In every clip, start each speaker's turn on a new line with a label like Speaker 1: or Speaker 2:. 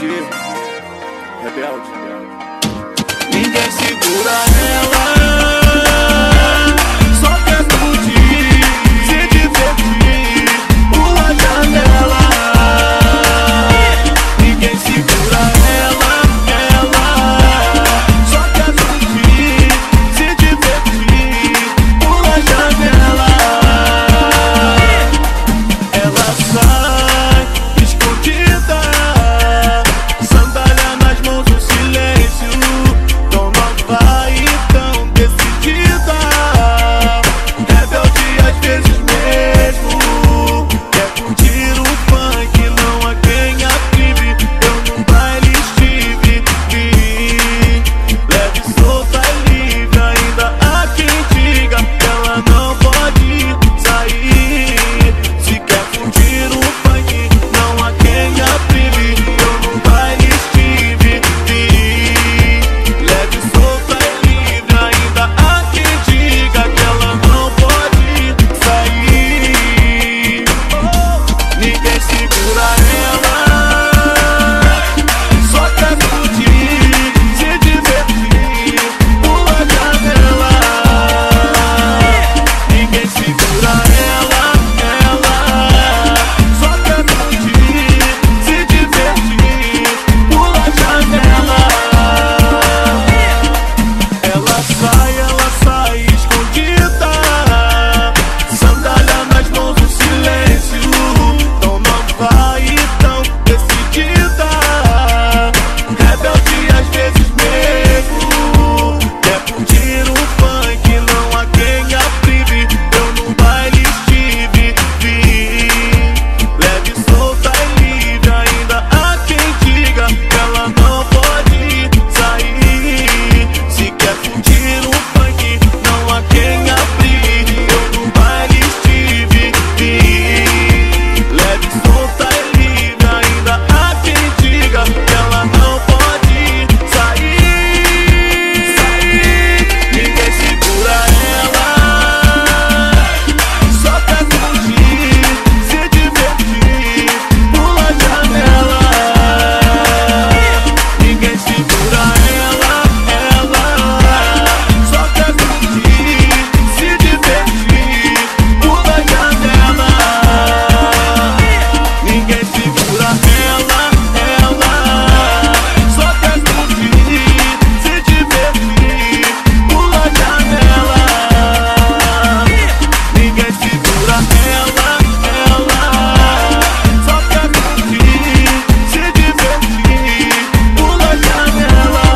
Speaker 1: curtir, rebelde.
Speaker 2: Ninguém segura ela, só quer curtir, se divertir, pula a janela. Ninguém segura ela, só quer curtir, se divertir, pula a janela. Ela sai escondida, sandália nas mãos, o silêncio. Tão nova e tão decidida, rebelde às vezes mesmo. Quer curtir o funk, não há quem a prive. Eu num baile estive, leve, solta e livre. Ainda há quem diga que ela não pode sair. Se quer curtir o funk, não há quem a prive. Eu num baile estive, leve, solta e livre. Ainda há quem diga que ela não pode sair. Ninguém segura ela, só quer curtir, se divertir, pula a janela. Ninguém segura ela, só quer curtir, se divertir, pula a janela. Ela sai escondida, sandália nas mãos, o silêncio. Tão nova e tão decidida, rebelde às vezes mesmo. Quer curtir o funk, não há quem a prive. Eu num baile estive, leve, solta e livre. Ainda há quem diga que ela não pode sair. Se quer curtir o funk, não há quem a prive. Eu num baile estive, leve, solta e livre. Ainda há quem diga que ela não pode sair. Ninguém segura ela, só quer curtir, se divertir, pula a janela. Ninguém segura ela, só quer curtir, se divertir, pula a janela. Ninguém segura ela, só quer curtir, se divertir, pula a janela. Ninguém segura ela, só quer curtir, se divertir, pula a janela.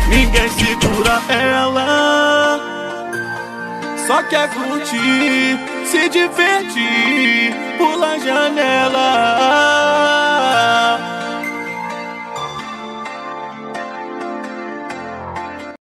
Speaker 2: Ninguém segura ela, só quer curtir, se divertir,